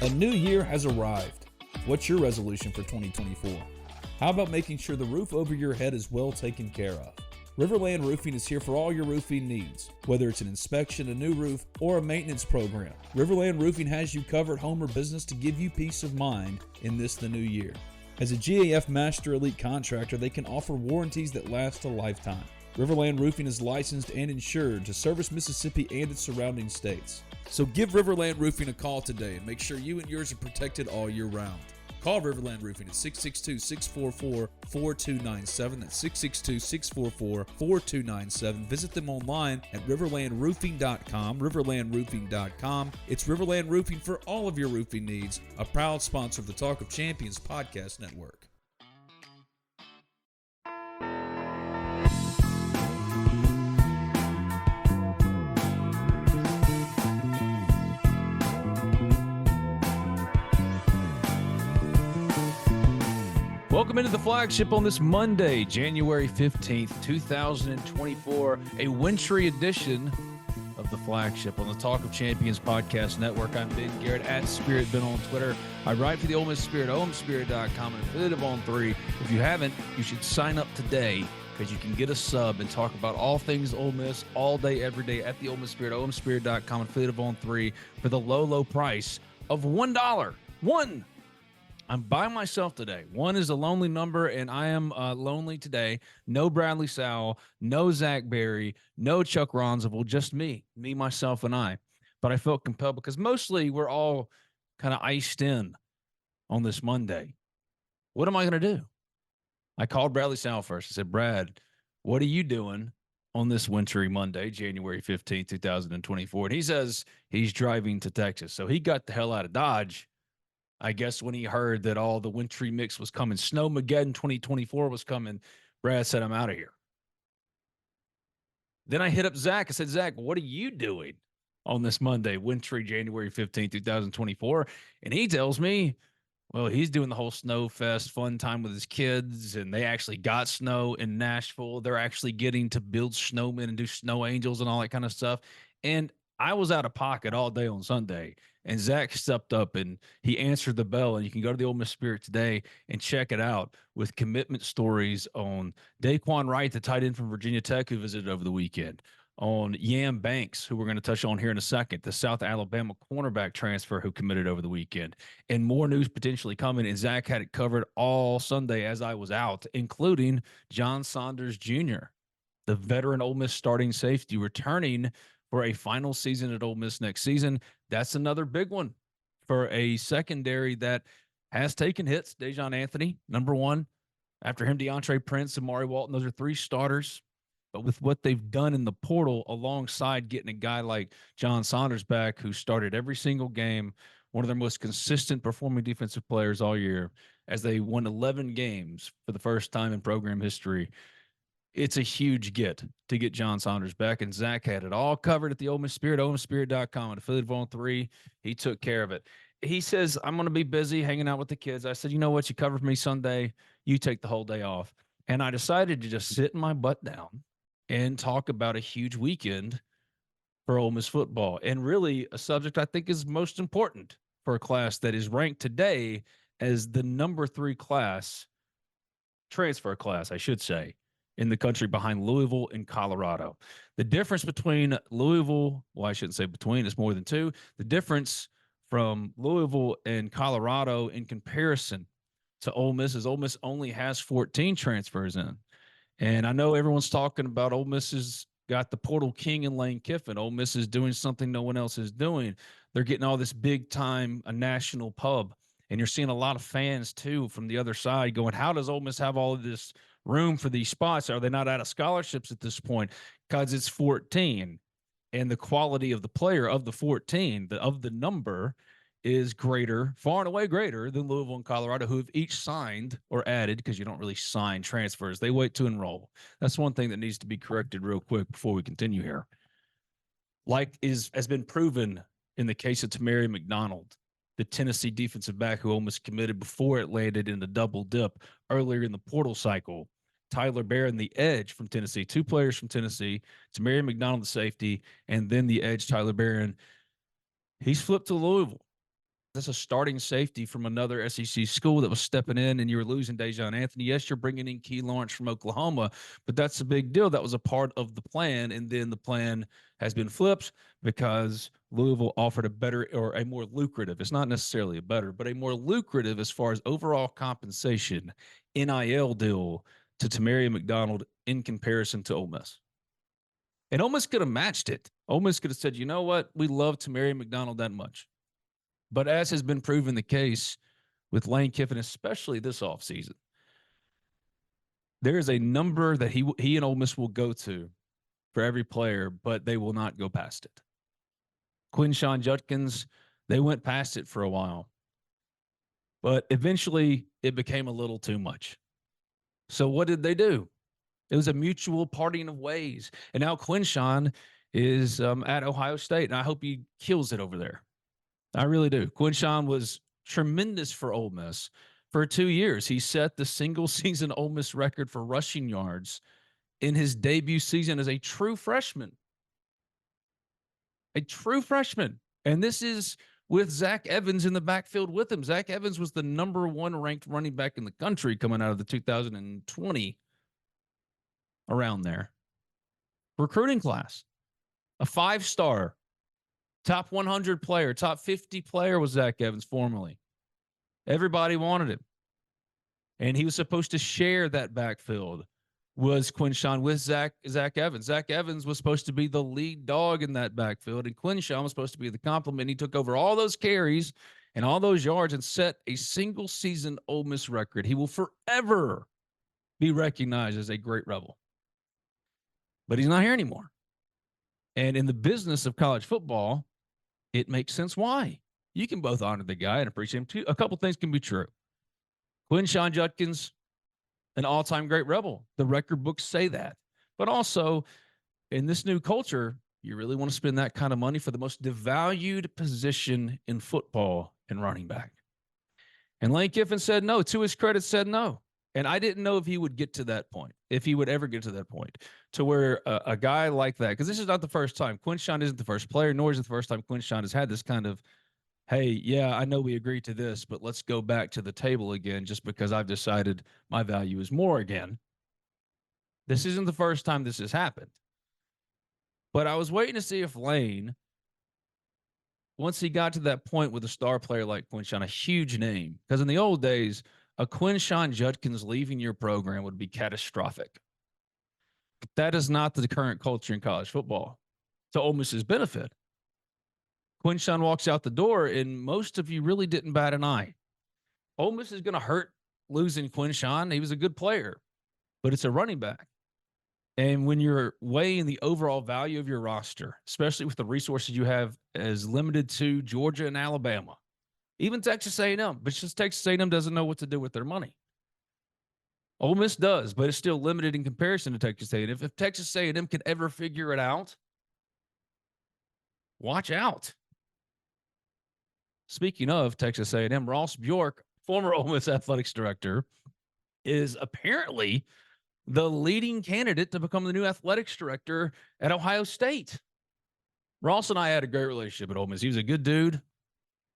A new year has arrived. What's your resolution for 2024? How about making sure the roof over your head is well taken care of? Riverland Roofing is here for all your roofing needs. Whether it's an inspection, a new roof, or a maintenance program, Riverland Roofing has you covered home or business to give you peace of mind in the new year. As a GAF Master Elite contractor, they can offer warranties that last a lifetime. Riverland Roofing is licensed and insured to service Mississippi and its surrounding states. So give Riverland Roofing a call today and make sure you and yours are protected all year round. Call Riverland Roofing at 662-644-4297. That's 662-644-4297. Visit them online at riverlandroofing.com, riverlandroofing.com. It's Riverland Roofing for all of your roofing needs, a proud sponsor of the Talk of Champions podcast network. Welcome into the Flagship on this Monday, January 15th, 2024, a wintry edition of the Flagship on the Talk of Champions podcast network. I'm Ben Garrett at Spirit Ben on Twitter. I write for the Ole Miss Spirit, omspirit.com, and affiliate of On 3. If you haven't, you should sign up today because you can get a sub and talk about all things Ole Miss all day, every day at the Ole Miss Spirit, omspirit.com, affiliate of On 3 for the low, low price of $1. One. I'm by myself today. One is a lonely number, and I am lonely today. No Bradley Sowell, no Zach Berry, no Chuck Ronzaville, just me, myself, and I. But I felt compelled because mostly we're all kind of iced in on this Monday. What am I going to do? I called Bradley Sowell first. I said, Brad, what are you doing on this wintry Monday, January 15th, 2024? And he says he's driving to Texas. So he got the hell out of Dodge, I guess, when he heard that all the wintry mix was coming. Snowmageddon 2024 was coming. Brad said, I'm out of here. Then I hit up Zach. I said, Zach, what are you doing on this Monday, wintry January 15, 2024? And he tells me, well, he's doing the whole snow fest, fun time with his kids, and they actually got snow in Nashville. They're actually getting to build snowmen and do snow angels and all that kind of stuff. And I was out of pocket all day on Sunday. And Zach stepped up and he answered the bell. And you can go to the Ole Miss Spirit today and check it out with commitment stories on Dae'Quan Wright, the tight end from Virginia Tech, who visited over the weekend, on Yam Banks, who we're going to touch on here in a second, the South Alabama cornerback transfer who committed over the weekend, and more news potentially coming. And Zach had it covered all Sunday as I was out, including John Saunders Jr., the veteran Ole Miss starting safety, returning for a final season at Ole Miss next season. That's another big one for a secondary that has taken hits. Dejon Anthony, number one. After him, DeAndre Prince and Mari Walton. Those are three starters. But with what they've done in the portal alongside getting a guy like John Saunders back who started every single game, one of their most consistent performing defensive players all year, as they won 11 games for the first time in program history, it's a huge get to get John Saunders back, and Zach had it all covered at the Ole Miss Spirit, omspirit.com, and affiliate of On 3. He took care of it. He says, I'm going to be busy hanging out with the kids. I said, you know what? You covered me Sunday. You take the whole day off. And I decided to just sit my butt down and talk about a huge weekend for Ole Miss football, and really a subject I think is most important for a class that is ranked today as the number 3 class, transfer class, I should say, in the country behind Louisville and Colorado. The difference between Louisville, well, I shouldn't say between, it's more than 2. The difference from Louisville and Colorado in comparison to Ole Miss is Ole Miss only has 14 transfers in. And I know everyone's talking about Ole Miss has got the portal king in Lane Kiffin. Ole Miss is doing something no one else is doing. They're getting all this big time, a national pub. And you're seeing a lot of fans, too, from the other side going, how does Ole Miss have all of this room for these spots? Are they not out of scholarships at this point? Because it's 14, and the quality of the player of the 14, of the number, is greater, far and away greater than Louisville and Colorado, who have each signed or added, because you don't really sign transfers. They wait to enroll. That's one thing that needs to be corrected real quick before we continue here. Like has been proven in the case of Tamari McDonald, the Tennessee defensive back who almost committed before it landed in the double dip earlier in the portal cycle. Tyler Barron, the edge from Tennessee, 2 players from Tennessee, Tamari McDonald, the safety, and then the edge, Tyler Barron. He's flipped to Louisville. That's a starting safety from another SEC school that was stepping in, and you're losing Dejon Anthony. Yes, you're bringing in Key Lawrence from Oklahoma, but that's a big deal. That was a part of the plan, and then the plan has been flipped because Louisville offered a better or a more lucrative, it's not necessarily a better, but a more lucrative as far as overall compensation NIL deal to Tamari McDonald in comparison to Ole Miss. And Ole Miss could have matched it. Ole Miss could have said, you know what? We love Tamari McDonald that much. But as has been proven the case with Lane Kiffin, especially this offseason, there is a number that he and Ole Miss will go to for every player, but they will not go past it. Quinshon Judkins, they went past it for a while, but eventually it became a little too much. So what did they do? It was a mutual parting of ways. And now Quinshon is at Ohio State, and I hope he kills it over there. I really do. Quinshon was tremendous for Ole Miss. For 2 years, he set the single season Ole Miss record for rushing yards in his debut season as a true freshman. A true freshman. And this is with Zach Evans in the backfield with him. Zach Evans was the number 1 ranked running back in the country coming out of the 2020 around there recruiting class. A 5-star, top 100 player, top 50 player was Zach Evans formerly. Everybody wanted him. And he was supposed to share that backfield was Quinshon with Zach Evans. Zach Evans was supposed to be the lead dog in that backfield, and Quinshon was supposed to be the complement. He took over all those carries and all those yards and set a single season Ole Miss record. He will forever be recognized as a great Rebel. But he's not here anymore. And in the business of college football, it makes sense why. You can both honor the guy and appreciate him too. A couple things can be true. Quinshon Judkins, an all-time great Rebel. The record books say that. But also, in this new culture, you really want to spend that kind of money for the most devalued position in football and running back. And Lane Kiffin said no. To his credit, said no. And I didn't know if he would get to that point, if he would ever get to that point, to where a guy like that, because this is not the first time. Quinshon isn't the first player, nor is it the first time Quinshon has had this kind of, hey, yeah, I know we agreed to this, but let's go back to the table again just because I've decided my value is more again. This isn't the first time this has happened. But I was waiting to see if Lane, once he got to that point with a star player like Quinshon, a huge name, because in the old days, a Quinshon Judkins leaving your program would be catastrophic. But that is not the current culture in college football. To Ole Miss's benefit. Quinshon walks out the door, and most of you really didn't bat an eye. Ole Miss is going to hurt losing Quinshon. He was a good player, but it's a running back. And when you're weighing the overall value of your roster, especially with the resources you have as limited to Georgia and Alabama, even Texas A&M, but just Texas A&M doesn't know what to do with their money. Ole Miss does, but it's still limited in comparison to Texas A&M. If Texas A&M can ever figure it out, watch out. Speaking of Texas A&M, Ross Bjork, former Ole Miss athletics director, is apparently the leading candidate to become the new athletics director at Ohio State. Ross and I had a great relationship at Ole Miss. He was a good dude.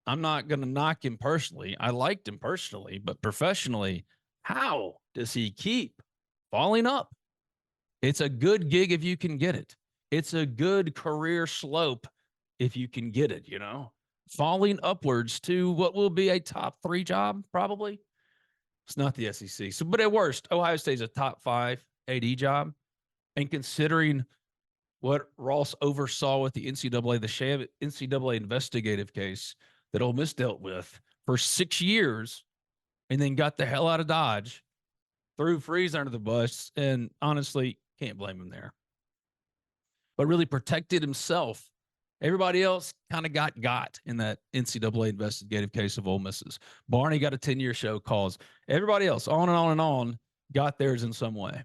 I'm not going to knock him personally. I liked him personally, but professionally, how does he keep falling up? It's a good gig if you can get it. It's a good career slope if you can get it, you know? Falling upwards to what will be a top 3 job, probably. It's not the SEC. So, but at worst, Ohio State's a top 5 AD job. And considering what Ross oversaw with the NCAA, the sham NCAA investigative case that Ole Miss dealt with for 6 years, and then got the hell out of Dodge, threw Freeze under the bus, and honestly, can't blame him there. But really protected himself. Everybody else kind of got in that NCAA investigative case of Ole Miss's. Barney got a 10-year show cause. Everybody else, on and on and on, got theirs in some way.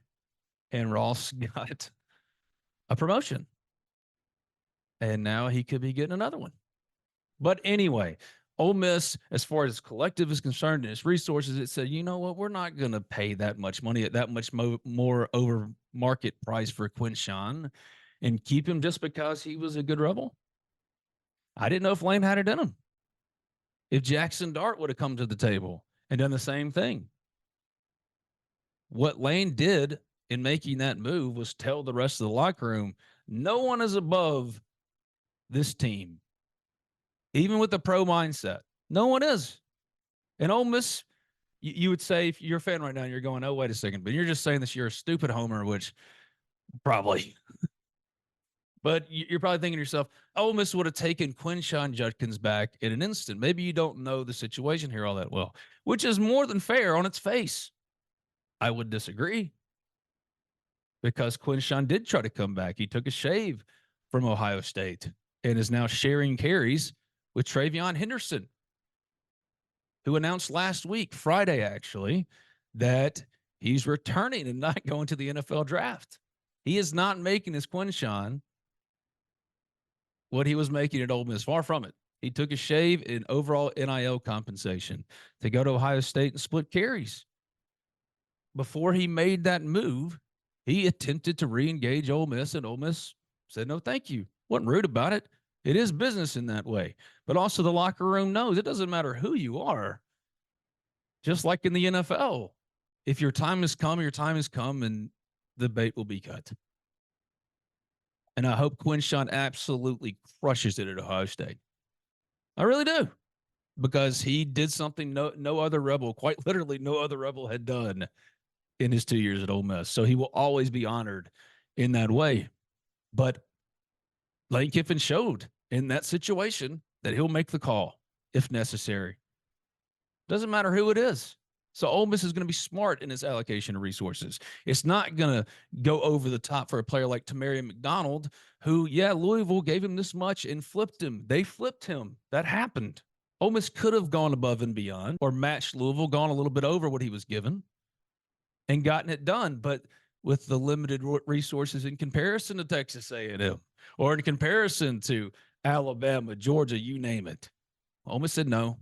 And Ross got a promotion. And now he could be getting another one. But anyway, Ole Miss, as far as collective is concerned and its resources, it said, you know what, we're not going to pay that much money at that much more over market price for Quinshon and keep him just because he was a good Rebel. I didn't know if Lane had it in him. if Jackson Dart would have come to the table and done the same thing. What Lane did in making that move was tell the rest of the locker room, no one is above this team, even with the pro mindset. No one is. And Ole Miss, you would say, if you're a fan right now, you're going, oh, wait a second, but you're just saying this, you're a stupid homer, which probably. But you're probably thinking to yourself, Ole Miss would have taken Quinshon Judkins back in an instant. Maybe you don't know the situation here all that well, which is more than fair on its face. I would disagree, because Quinshon did try to come back. He took a shave from Ohio State and is now sharing carries with Travion Henderson, who announced last week, Friday actually, that he's returning and not going to the NFL draft. He is not making his Quinshon what he was making at Ole Miss. Far from it. He took a shave in overall NIL compensation to go to Ohio State and split carries. Before he made that move, he attempted to re-engage Ole Miss, and Ole Miss said, no, thank you. Wasn't rude about it. It is business in that way. But also the locker room knows it doesn't matter who you are. Just like in the NFL, if your time has come, and the bait will be cut. And I hope Quinshon absolutely crushes it at Ohio State. I really do, because he did something no other Rebel, quite literally no other Rebel had done in his 2 years at Ole Miss. So he will always be honored in that way. But Lane Kiffin showed in that situation that he'll make the call if necessary. Doesn't matter who it is. So Ole Miss is going to be smart in its allocation of resources. It's not going to go over the top for a player like Tamarion McDonald, who, Louisville gave him this much and flipped him. They flipped him. That happened. Ole Miss could have gone above and beyond, or matched Louisville, gone a little bit over what he was given, and gotten it done. But with the limited resources in comparison to Texas A&M, or in comparison to Alabama, Georgia, you name it, Ole Miss said no.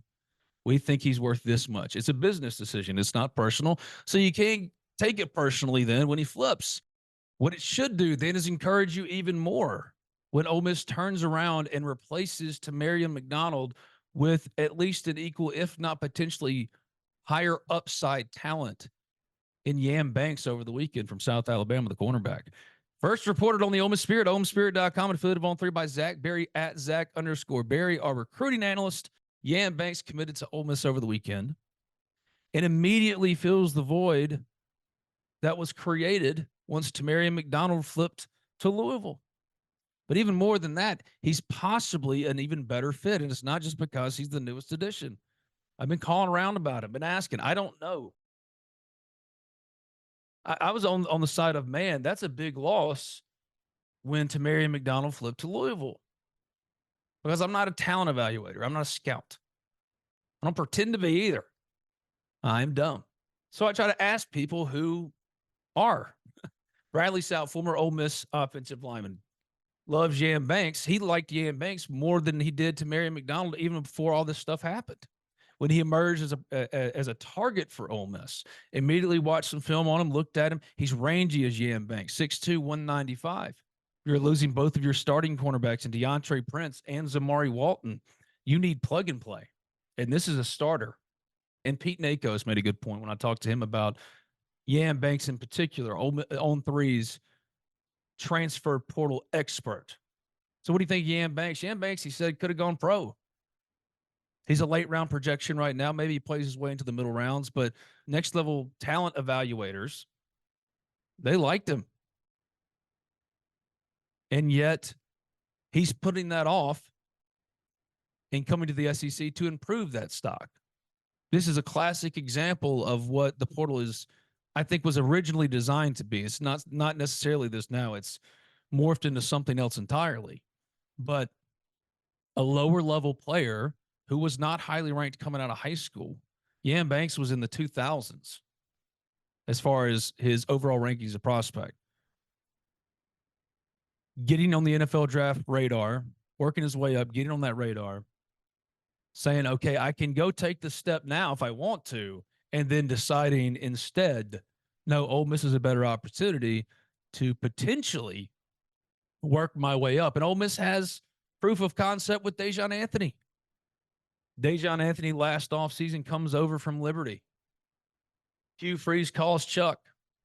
We think he's worth this much. It's a business decision. It's not personal. So you can't take it personally then when he flips. What it should do then is encourage you even more when Ole Miss turns around and replaces Tamarion McDonald with at least an equal, if not potentially higher upside talent in Yam Banks over the weekend from South Alabama, the cornerback. First reported on the Ole Miss Spirit, OleMissSpirit.com, affiliate of On 3 by Zach Berry at Zach_Berry, our recruiting analyst. Yam Banks committed to Ole Miss over the weekend and immediately fills the void that was created once Tamarion McDonald flipped to Louisville. But even more than that, he's possibly an even better fit, and it's not just because he's the newest addition. I've been calling around about it, been asking. I don't know. I was on the side of, man, that's a big loss when Tamarion McDonald flipped to Louisville. Because I'm not a talent evaluator. I'm not a scout. I don't pretend to be either. I'm dumb. So I try to ask people who are. Bradley South, former Ole Miss offensive lineman, loves Yam Banks. He liked Yam Banks more than he did Tamarion McDonald even before all this stuff happened. When he emerged as a target for Ole Miss, immediately watched some film on him, looked at him. He's rangy as Yam Banks, 6'2", 195. You're losing both of your starting cornerbacks in DeAndre Prince and Zamari Walton. You need plug and play. And this is a starter. And Pete Nakos made a good point when I talked to him about Yam Banks in particular, on threes, transfer portal expert. So what do you think, Yam Banks? Yam Banks, he said, could have gone pro. He's a late round projection right now. Maybe he plays his way into the middle rounds, but next level talent evaluators, they liked him. And yet he's putting that off and coming to the SEC to improve that stock. This is a classic example of what the portal is, I think, was originally designed to be. It's not necessarily this now. It's morphed into something else entirely. But a lower level player who was not highly ranked coming out of high school, Yam Banks was in the 2000s as far as his overall rankings of prospect. Getting on the NFL draft radar, working his way up, getting on that radar, saying, okay, I can go take the step now if I want to, and then deciding instead, no, Ole Miss is a better opportunity to potentially work my way up. And Ole Miss has proof of concept with Dejon Anthony. Dejon Anthony last offseason comes over from Liberty. Hugh Freeze calls Chuck,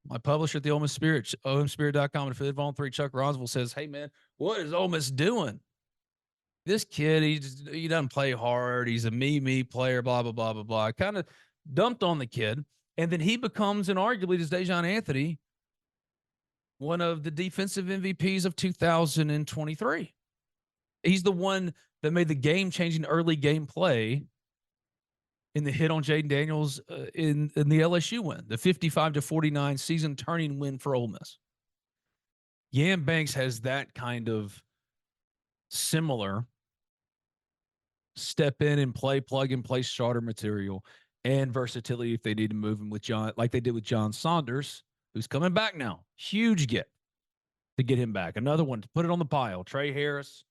my publisher at the Ole Miss Spirit, omspirit.com, and affiliate Volume 3, Chuck Roswell says, hey, man, what is Ole Miss doing? This kid, he doesn't play hard. He's a me player, blah, blah, blah, blah, blah. Kind of dumped on the kid. And then he becomes, and arguably does Dejon Anthony, one of the defensive MVPs of 2023. He's the one that made the game-changing early game play in the hit on Jaden Daniels in the LSU win, the 55-49 season-turning win for Ole Miss. Yam Banks has that kind of similar step in and play, plug and play starter material and versatility if they need to move him with John, like they did with John Saunders, who's coming back now. Huge get to get him back. Another one to put it on the pile. Trey Harris,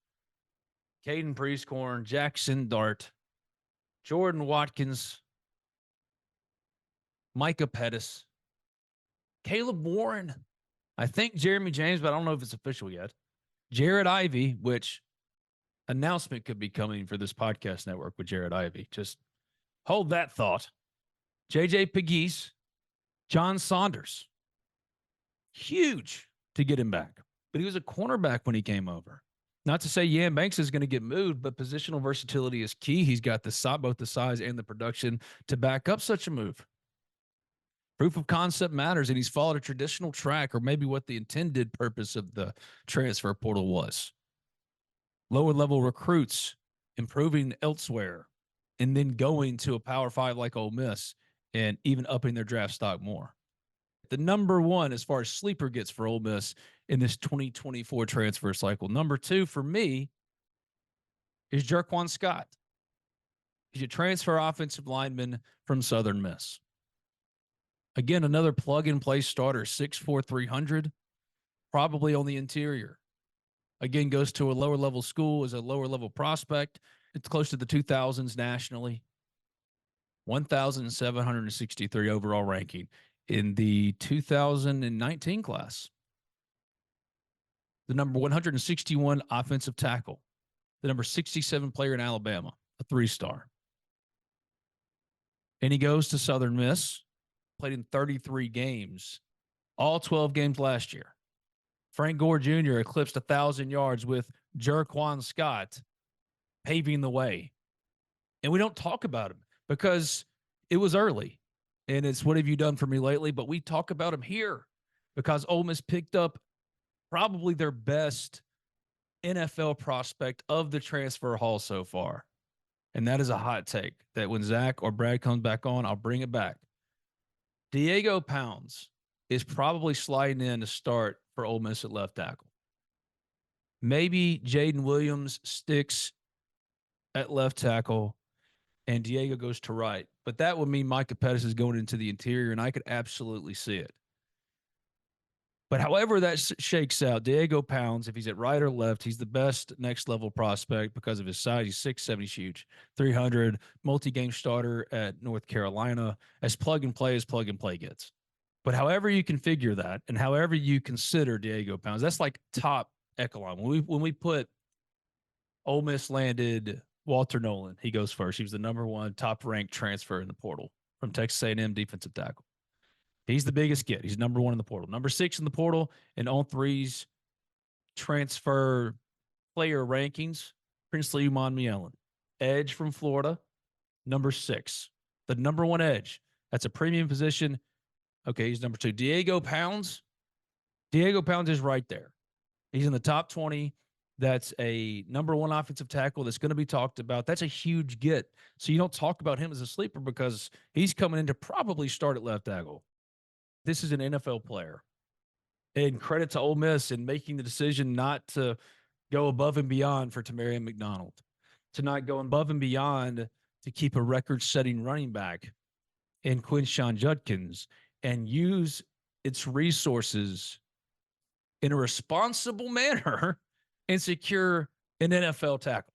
Caden Priestcorn, Jackson Dart, Jordan Watkins, Micah Pettis, Caleb Warren. I think Jeremy James, but I don't know if it's official yet. Jared Ivey, which announcement could be coming for this podcast network with Jared Ivey. Just hold that thought. JJ Pegues, John Saunders. Huge to get him back. But he was a cornerback when he came over. Not to say Yam Banks is going to get moved, but positional versatility is key. He's got both the size and the production to back up such a move. Proof of concept matters, and he's followed a traditional track, or maybe what the intended purpose of the transfer portal was. Lower level recruits improving elsewhere, and then going to a Power 5 like Ole Miss and even upping their draft stock more. The number one as far as sleeper gets for Ole Miss in this 2024 transfer cycle. Number two for me is Dae'Quan Scott. He's a transfer offensive lineman from Southern Miss. Again, another plug-and-play starter, 6'4", 300, probably on the interior. Again, goes to a lower-level school as a lower-level prospect. It's close to the 2000s nationally. 1,763 overall ranking in the 2019 class. The number 161 offensive tackle. The number 67 player in Alabama, a 3-star. And he goes to Southern Miss. Played in 33 games, all 12 games last year. Frank Gore Jr. eclipsed 1,000 yards with Dae'Quan Scott paving the way. And we don't talk about him because it was early. And it's what have you done for me lately? But we talk about him here because Ole Miss picked up probably their best NFL prospect of the transfer haul so far. And that is a hot take that when Zach or Brad comes back on, I'll bring it back. Diego Pounds is probably sliding in to start for Ole Miss at left tackle. Maybe Jaden Williams sticks at left tackle and Diego goes to right. But that would mean Micah Pettis is going into the interior, and I could absolutely see it. But however that shakes out, Diego Pounds, if he's at right or left, he's the best next-level prospect because of his size. He's 6'7", he's huge, 300, multi-game starter at North Carolina, as plug-and-play gets. But however you configure that and however you consider Diego Pounds, that's like top echelon. When we put Ole Miss landed Walter Nolen, he goes first. He was the number one top-ranked transfer in the portal from Texas A&M defensive tackle. He's the biggest get. He's number one in the portal. Number 6 in the portal and on threes transfer player rankings, Princely Umanmielen. Edge from Florida, number 6. The number one edge. That's a premium position. Okay, he's number 2. Diego Pounds is right there. He's in the top 20. That's a number one offensive tackle that's going to be talked about. That's a huge get. So you don't talk about him as a sleeper because he's coming in to probably start at left tackle. This is an NFL player. And credit to Ole Miss in making the decision not to go above and beyond for Tamarian McDonald, to not go above and beyond to keep a record-setting running back in Quinshon Judkins and use its resources in a responsible manner and secure an NFL tackle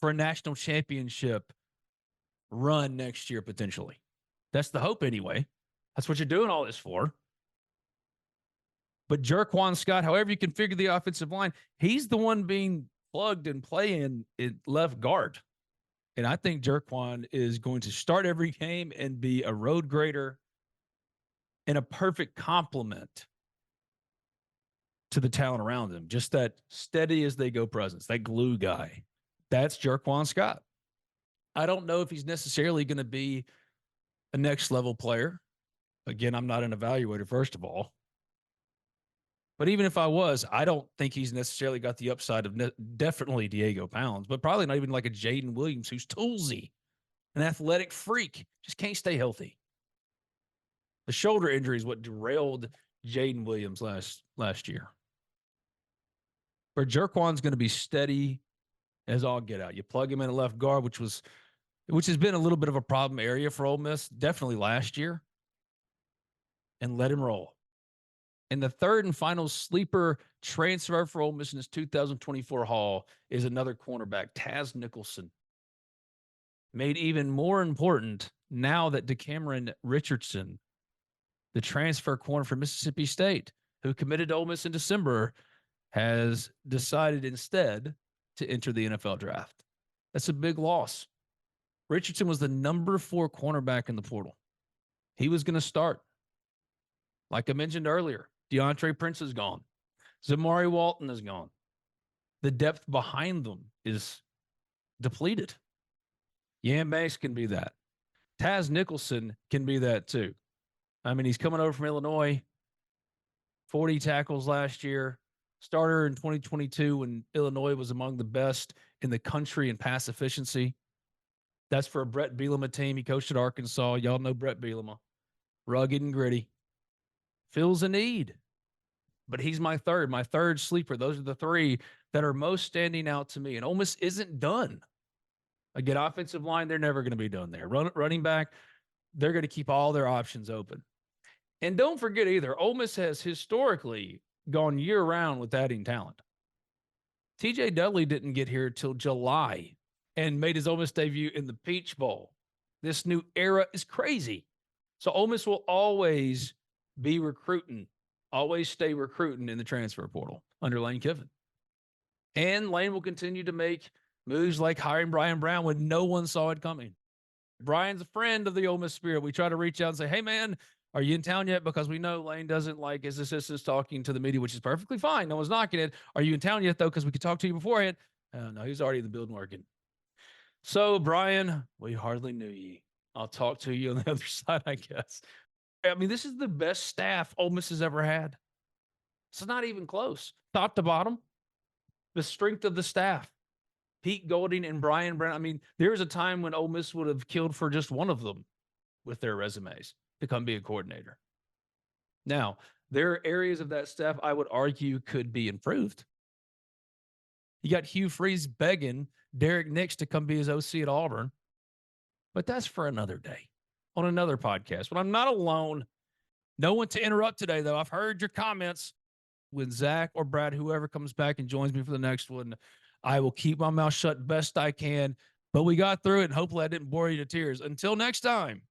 for a national championship run next year, potentially. That's the hope anyway. That's what you're doing all this for. But Dae'Quan Scott, however you configure the offensive line, he's the one being plugged and playing at left guard. And I think Dae'Quan is going to start every game and be a road grader and a perfect complement to the talent around him. Just that steady as they go presence, that glue guy. That's Dae'Quan Scott. I don't know if he's necessarily going to be a next level player. Again, I'm not an evaluator, first of all. But even if I was, I don't think he's necessarily got the upside of definitely Diego Pounds, but probably not even like a Jaden Williams who's toolsy, an athletic freak, just can't stay healthy. The shoulder injury is what derailed Jaden Williams last year. Where Dae'Quan's going to be steady as all get out. You plug him in at left guard, which has been a little bit of a problem area for Ole Miss, definitely last year, and let him roll. And the third and final sleeper transfer for Ole Miss in this 2024 haul is another cornerback, Taz Nicholson. Made even more important now that DeCameron Richardson, the transfer corner from Mississippi State, who committed to Ole Miss in December, has decided instead to enter the NFL draft. That's a big loss. Richardson was the number 4 cornerback in the portal. He was going to start. Like I mentioned earlier, DeAndre Prince is gone. Zamari Walton is gone. The depth behind them is depleted. Yam Banks can be that. Taz Nicholson can be that too. I mean, he's coming over from Illinois, 40 tackles last year, starter in 2022 when Illinois was among the best in the country in pass efficiency. That's for a Brett Bielema team. He coached at Arkansas. Y'all know Brett Bielema. Rugged and gritty. Fills a need. But he's my third sleeper. Those are the 3 that are most standing out to me. And Ole Miss isn't done. Again, offensive line, they're never going to be done there. Running back, they're going to keep all their options open. And don't forget either, Ole Miss has historically gone year-round with adding talent. T.J. Dudley didn't get here till July and made his Ole Miss debut in the Peach Bowl. This new era is crazy. So Ole Miss will always be recruiting, always stay recruiting in the transfer portal under Lane Kiffin. And Lane will continue to make moves like hiring Brian Brown when no one saw it coming. Brian's a friend of the Ole Miss Spirit. We try to reach out and say, hey, man, are you in town yet? Because we know Lane doesn't like his assistants talking to the media, which is perfectly fine. No one's knocking it. Are you in town yet, though? Because we could talk to you beforehand. No, he's already in the building working. So, Brian, we hardly knew ye. I'll talk to you on the other side, I guess. I mean, this is the best staff Ole Miss has ever had. It's not even close. Top to bottom, the strength of the staff. Pete Golding and Brian Brown. I mean, there was a time when Ole Miss would have killed for just one of them with their resumes to come be a coordinator. Now, there are areas of that staff I would argue could be improved. You got Hugh Freeze begging Derek Nix to come be his OC at Auburn, but that's for another day on another podcast. But I'm not alone. No one to interrupt today, though. I've heard your comments. When Zach or Brad, whoever comes back and joins me for the next one, I will keep my mouth shut best I can. But we got through it, and hopefully I didn't bore you to tears. Until next time.